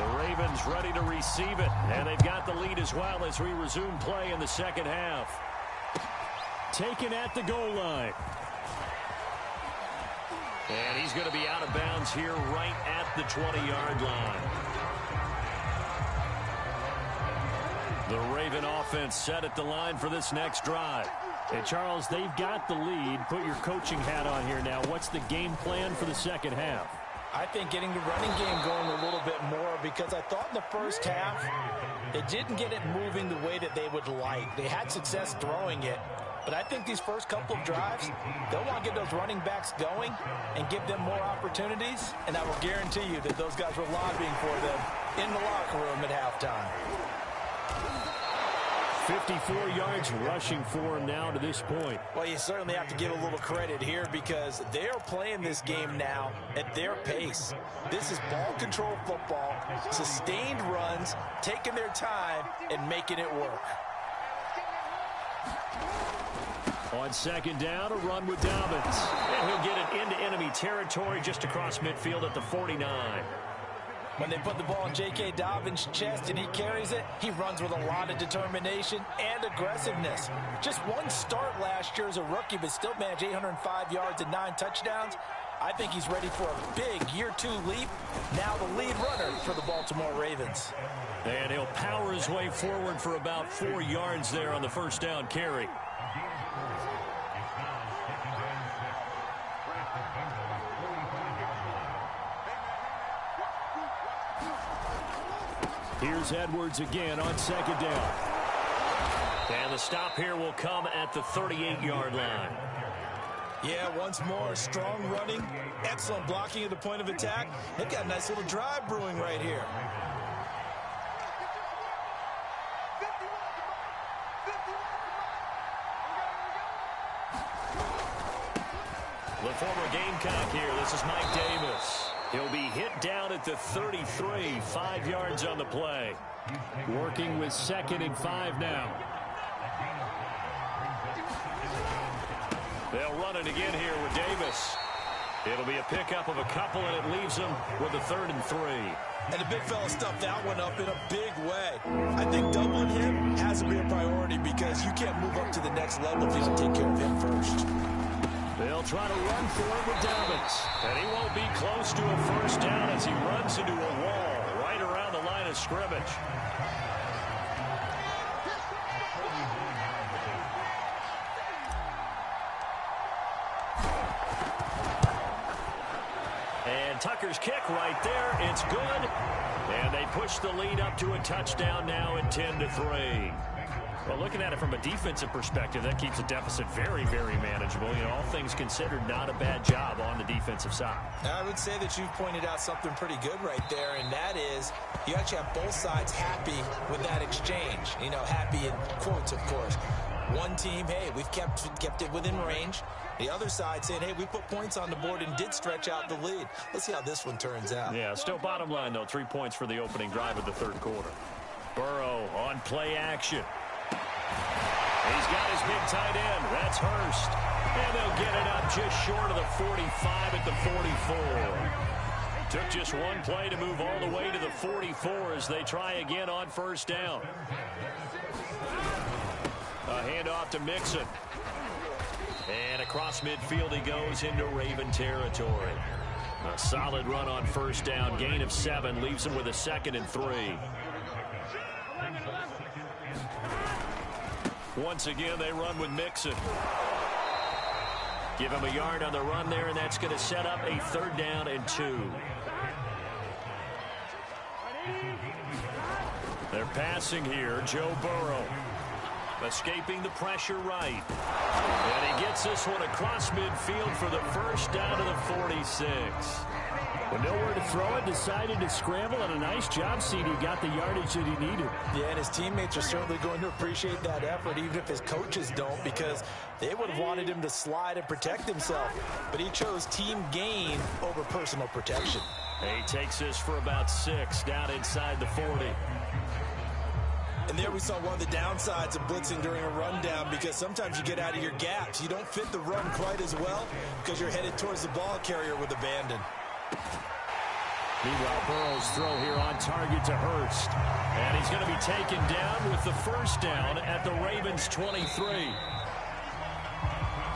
The Ravens ready to receive it, and they've got the lead as well as we resume play in the second half. Taken at the goal line. And he's going to be out of bounds here right at the 20-yard line. The Raven offense set at the line for this next drive. Hey, Charles, they've got the lead. Put your coaching hat on here now. What's the game plan for the second half? I think getting the running game going a little bit more, because I thought in the first half they didn't get it moving the way that they would like. They had success throwing it, but I think these first couple of drives, they'll want to get those running backs going and give them more opportunities, and I will guarantee you that those guys were lobbying for them in the locker room at halftime. 54 yards rushing for him now to this point. Well, you certainly have to give a little credit here because they're playing this game now at their pace. This is ball control football, sustained runs, taking their time and making it work. On second down, a run with Dobbins. And he'll get it into enemy territory just across midfield at the 49. When they put the ball in J.K. Dobbins' chest and he carries it, he runs with a lot of determination and aggressiveness. Just one start last year as a rookie, but still managed 805 yards and 9 touchdowns. I think he's ready for a big year-2 leap. Now the lead runner for the Baltimore Ravens. And he'll power his way forward for about 4 yards there on the first down carry. Here's Edwards again on second down. And the stop here will come at the 38-yard line. Yeah, once more, strong running, excellent blocking at the point of attack. They've got a nice little drive brewing right here. The former Gamecock here. This is Mike Davis. He'll be hit down at the 33, 5 yards on the play. Working with 2nd and 5 now. They'll run it again here with Davis. It'll be a pickup of a couple, and it leaves them with a 3rd and 3. And the big fella stuffed that one up in a big way. I think doubling him has to be a priority because you can't move up to the next level if you don't take care of him first. They'll try to run for it with Dobbins. And he won't be close to a first down as he runs into a wall right around the line of scrimmage. And Tucker's kick right there. It's good. And they push the lead up to a touchdown now at 10-3. Well, looking at it from a defensive perspective, that keeps the deficit very, very manageable. You know, all things considered, not a bad job on the defensive side. I would say that you've pointed out something pretty good right there, and that is you actually have both sides happy with that exchange. You know, happy in quotes, of course. One team, hey, we've kept it within range. The other side saying, hey, we put points on the board and did stretch out the lead. Let's see how this one turns out. Yeah, still bottom line, though, 3 points for the opening drive of the third quarter. Burrow on play action. He's got his big tight end. That's Hurst. And they'll get it up just short of the 45 at the 44. Took just one play to move all the way to the 44 as they try again on first down. A handoff to Mixon. And across midfield he goes into Raven territory. A solid run on first down. Gain of 7 leaves him with a 2nd and 3. Once again, they run with Mixon. Give him a yard on the run there, and that's going to set up a 3rd down and 2. They're passing here. Joe Burrow escaping the pressure right. And he gets this one across midfield for the first down to the 46. With nowhere to throw it, decided to scramble, and a nice job, CD. Got the yardage that he needed. Yeah, and his teammates are certainly going to appreciate that effort, even if his coaches don't, because they would have wanted him to slide and protect himself. But he chose team gain over personal protection. He takes this for about 6 down inside the 40. And there we saw one of the downsides of blitzing during a rundown, because sometimes you get out of your gaps. You don't fit the run quite as well because you're headed towards the ball carrier with abandon. Meanwhile, Burrow's throw here on target to Hurst. And he's going to be taken down with the first down at the Ravens' 23.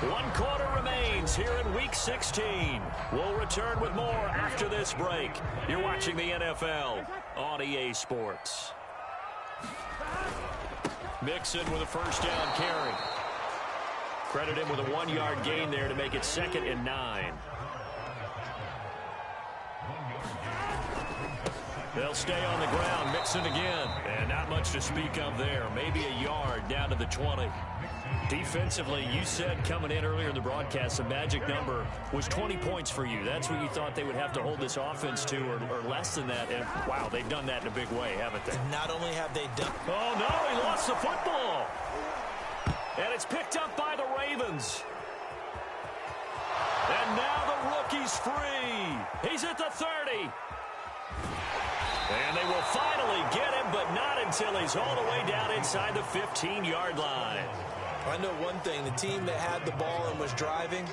1 quarter remains here in Week 16. We'll return with more after this break. You're watching the NFL on EA Sports. Mixon with a first down carry. Credit him with a 1-yard gain there to make it 2nd and 9. They'll stay on the ground. Mixon again. And not much to speak of there. Maybe a yard down to the 20. Defensively, you said coming in earlier in the broadcast, the magic number was 20 points for you. That's what you thought they would have to hold this offense to, or less than that. And, wow, they've done that in a big way, haven't they? Not only have they done... Oh, no, he lost the football. And it's picked up by the Ravens. And now the rookie's free. He's at the 30. And they will finally get him, but not until he's all the way down inside the 15-yard line. I know one thing. The team that had the ball and was driving,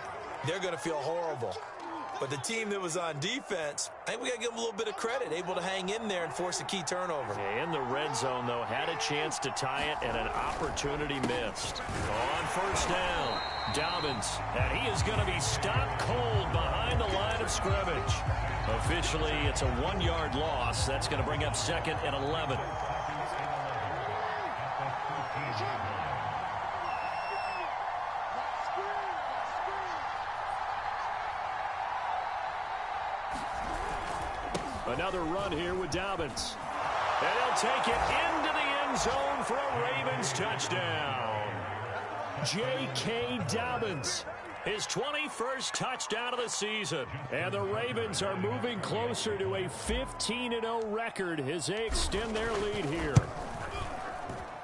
they're going to feel horrible. But the team that was on defense, I think we got to give them a little bit of credit, able to hang in there and force a key turnover. In the red zone, though, had a chance to tie it and an opportunity missed. On first down, Dobbins, and he is going to be stopped cold behind the line of scrimmage. Officially, it's a 1-yard loss. That's going to bring up 2nd and 11. Another run here with Dobbins. And he'll take it into the end zone for a Ravens touchdown. J.K. Dobbins, his 21st touchdown of the season. And the Ravens are moving closer to a 15-0 record as they extend their lead here.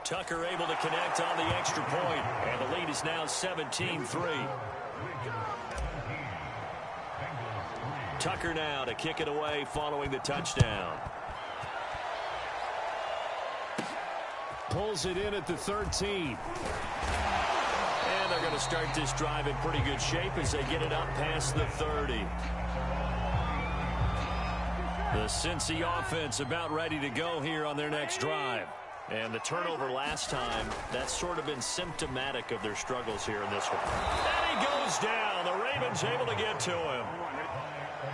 Tucker able to connect on the extra point, and the lead is now 17-3. Tucker now to kick it away following the touchdown. Pulls it in at the 13. And they're going to start this drive in pretty good shape as they get it up past the 30. The Cincy offense about ready to go here on their next drive. And the turnover last time, that's sort of been symptomatic of their struggles here in this one. And he goes down. The Ravens able to get to him.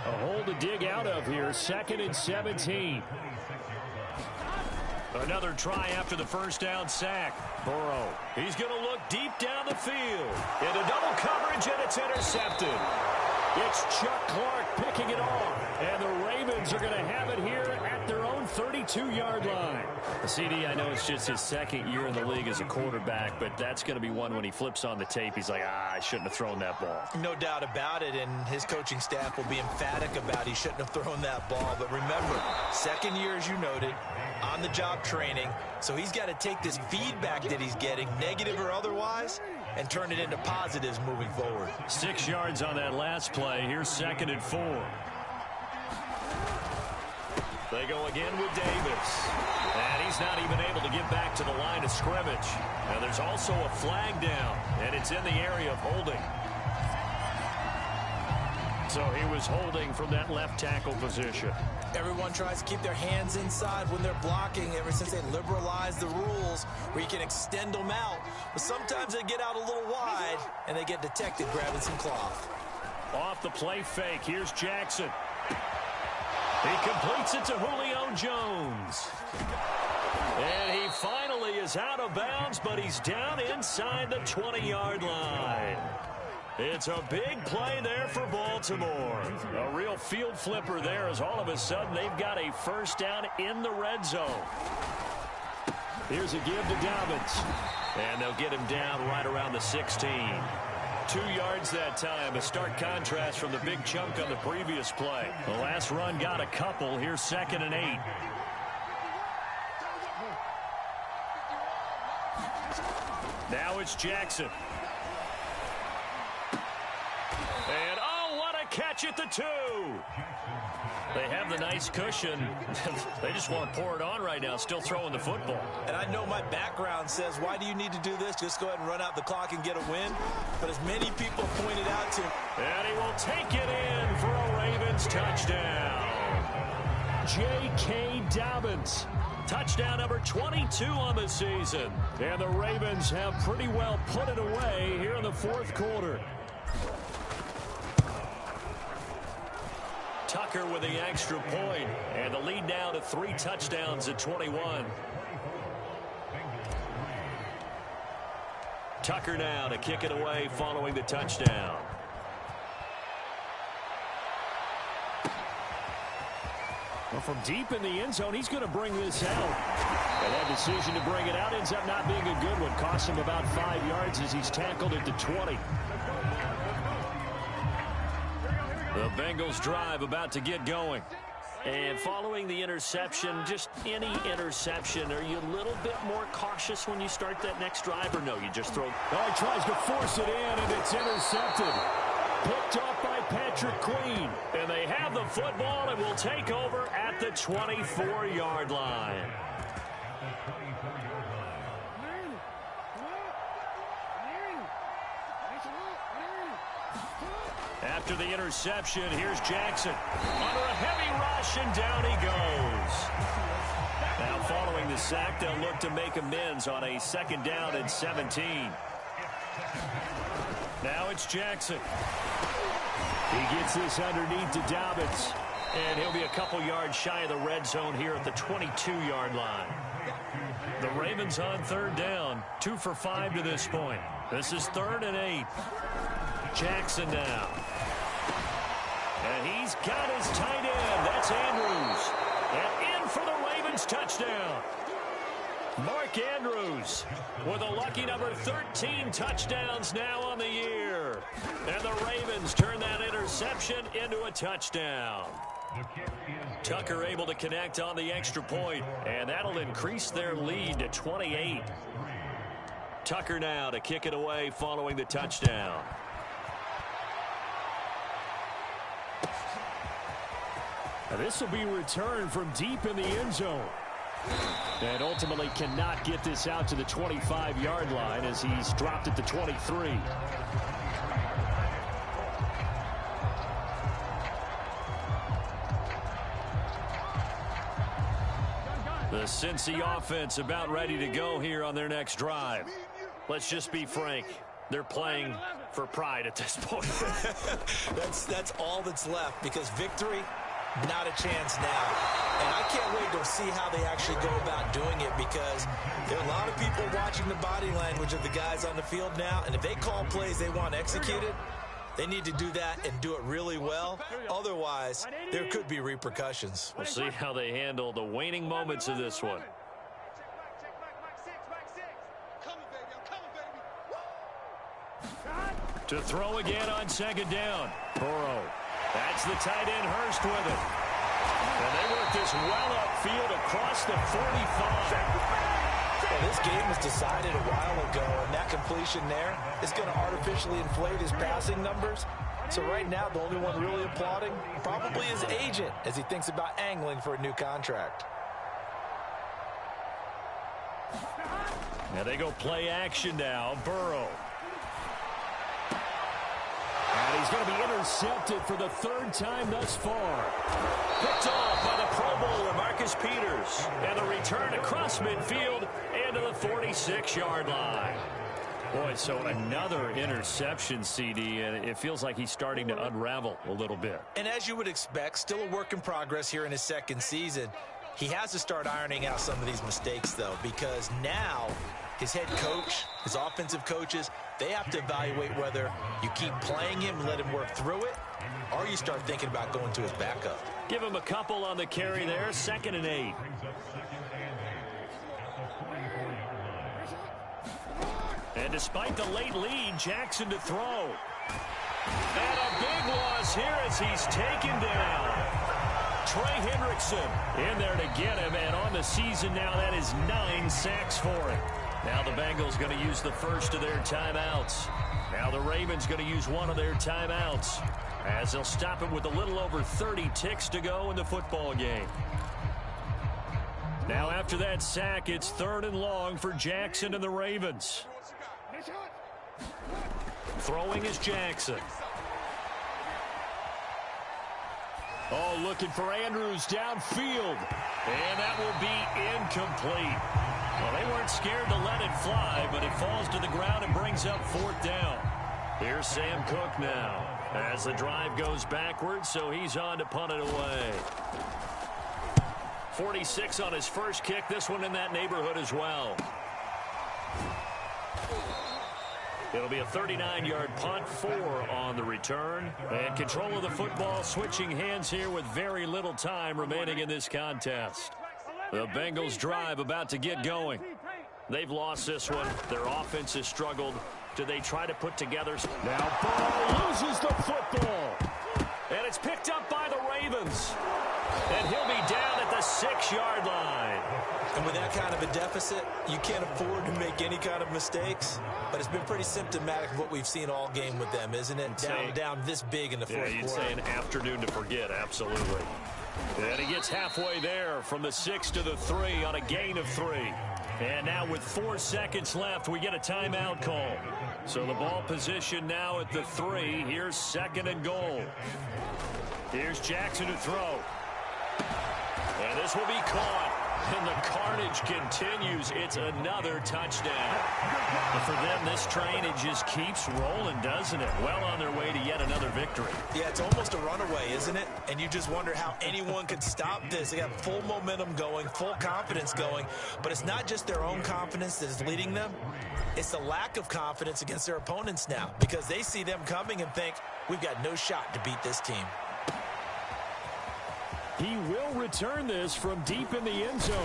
A hole to dig out of here, 2nd and 17. Another try after the first down sack. Burrow, he's going to look deep down the field. Into double coverage, and it's intercepted. It's Chuck Clark picking it off. And the Ravens are going to have it here at their own 32-yard line. The CD, I know it's just his 2nd year in the league as a quarterback, but that's going to be one when he flips on the tape, he's like, I shouldn't have thrown that ball. No doubt about it, and his coaching staff will be emphatic about he shouldn't have thrown that ball. But remember, 2nd year, as you noted, on-the-job training, so he's got to take this feedback that he's getting, negative or otherwise, and turn it into positives moving forward. 6 yards on that last play. Here's 2nd and 4. They go again with Davis. And he's not even able to get back to the line of scrimmage. And there's also a flag down, and it's in the area of holding. So he was holding from that left tackle position. Everyone tries to keep their hands inside when they're blocking ever since they liberalized the rules where you can extend them out. But sometimes they get out a little wide, and they get detected grabbing some cloth. Off the play fake, here's Jackson. He completes it to Julio Jones. And he finally is out of bounds, but he's down inside the 20-yard line. It's a big play there for Baltimore. A real field flipper there as all of a sudden they've got a first down in the red zone. Here's a give to Dobbins. And they'll get him down right around the 16. 2 yards that time, a stark contrast from the big chunk on the previous play. The last run got a couple. Here's 2nd and 8. Now it's Jackson. And, oh, what a catch at the 2. They have the nice cushion. They just want to pour it on right now, still throwing the football. And I know my background says, why do you need to do this? Just go ahead and run out the clock and get a win. But as many people pointed out to him. And he will take it in for a Ravens touchdown. J.K. Dobbins. Touchdown number 22 on the season. And the Ravens have pretty well put it away here in the fourth quarter. Tucker with the extra point, and the lead now to 3 touchdowns at 21. Tucker now to kick it away following the touchdown. Well, from deep in the end zone, he's going to bring this out. And that decision to bring it out ends up not being a good one. Costs him about 5 yards as he's tackled at the 20. The Bengals drive about to get going. And following the interception, just any interception, are you a little bit more cautious when you start that next drive, or no, you just throw? Oh, he tries to force it in, and it's intercepted. Picked off by Patrick Queen. And they have the football and will take over at the 24-yard line. After the interception, here's Jackson. Under a heavy rush, and down he goes. Now following the sack, they'll look to make amends on a 2nd down and 17. Now it's Jackson. He gets this underneath to Dobbins. And he'll be a couple yards shy of the red zone here at the 22-yard line. The Ravens on 3rd down. 2 for 5 to this point. This is 3rd and 8. Jackson now. And he's got his tight end. That's Andrews. And in for the Ravens touchdown. Mark Andrews with a lucky number 13 touchdowns now on the year. And the Ravens turn that interception into a touchdown. Tucker able to connect on the extra point, and that'll increase their lead to 28. Tucker now to kick it away following the touchdown. Now this will be returned from deep in the end zone. And ultimately cannot get this out to the 25-yard line as he's dropped at the 23. The Cincy offense about ready to go here on their next drive. Let's just be frank. They're playing for pride at this point. That's all that's left, because victory, not a chance now. And I can't wait to see how they actually go about doing it, because there are a lot of people watching the body language of the guys on the field now, and if they call plays they want executed, they need to do that and do it really well. Otherwise, there could be repercussions. We'll see how they handle the waning moments of this one. To throw again on 2nd down. Burrow. That's the tight end Hurst with it. And they work this well upfield across the 45. Well, this game was decided a while ago, and that completion there is going to artificially inflate his passing numbers. So right now, the only one really applauding probably his agent as he thinks about angling for a new contract. Now they go play action now. Burrow. And he's going to be intercepted for the 3rd time thus far. Picked off by the Pro Bowler, Marcus Peters. And the return across midfield and to the 46-yard line. Boy, so another interception, CD, and it feels like he's starting to unravel a little bit. And as you would expect, still a work in progress here in his 2nd season. He has to start ironing out some of these mistakes, though, because now his head coach, his offensive coaches, they have to evaluate whether you keep playing him and let him work through it, or you start thinking about going to his backup. Give him a couple on the carry there, 2nd and 8. And despite the late lead, Jackson to throw. And a big loss here as he's taken down. Trey Hendrickson in there to get him, and on the season now, that is 9 sacks for him. Now the Bengals going to use the first of their timeouts. Now the Ravens going to use one of their timeouts, as they'll stop it with a little over 30 ticks to go in the football game. Now after that sack, it's 3rd and long for Jackson and the Ravens. Throwing is Jackson. Oh, looking for Andrews downfield. And that will be incomplete. Well, they weren't scared to let it fly, but it falls to the ground and brings up 4th down. Here's Sam Cook now as the drive goes backwards, so he's on to punt it away. 46 on his first kick. This one in that neighborhood as well. It'll be a 39-yard punt, 4 on the return. And control of the football switching hands here with very little time remaining in this contest. The Bengals drive about to get going. They've lost this one. Their offense has struggled. Do they try to put together? Now Burrow loses the football. And it's picked up by the Ravens. And he'll be down at the 6-yard line. And with that kind of a deficit, you can't afford to make any kind of mistakes. But it's been pretty symptomatic of what we've seen all game with them, isn't it? Down this big in the fourth quarter. You'd say an afternoon to forget, absolutely. And he gets halfway there from the 6 to the 3 on a gain of 3. And now with 4 seconds left, we get a timeout call. So the ball position now at the 3. Here's 2nd and goal. Here's Jackson to throw. And this will be caught. And the carnage continues. It's another touchdown. But for them, this train, it just keeps rolling, doesn't it? Well on their way to yet another victory. Yeah, it's almost a runaway, isn't it? And you just wonder how anyone could stop this. They got full momentum going, full confidence going. But it's not just their own confidence that is leading them. It's the lack of confidence against their opponents now, because they see them coming and think, we've got no shot to beat this team. He will return this from deep in the end zone.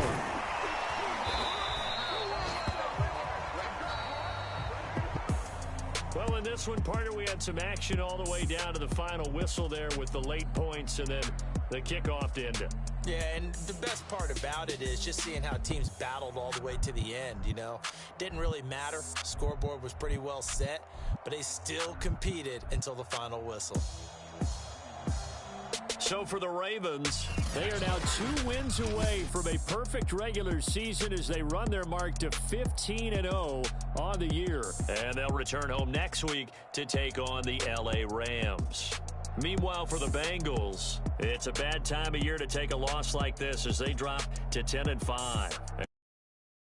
Well, in this one, partner, we had some action all the way down to the final whistle there with the late points and then the kickoff to end it. Yeah, and the best part about it is just seeing how teams battled all the way to the end, you know. Didn't really matter. Scoreboard was pretty well set, but they still competed until the final whistle. So for the Ravens, they are now 2 wins away from a perfect regular season as they run their mark to 15-0 on the year. And they'll return home next week to take on the LA Rams. Meanwhile, for the Bengals, it's a bad time of year to take a loss like this as they drop to 10-5.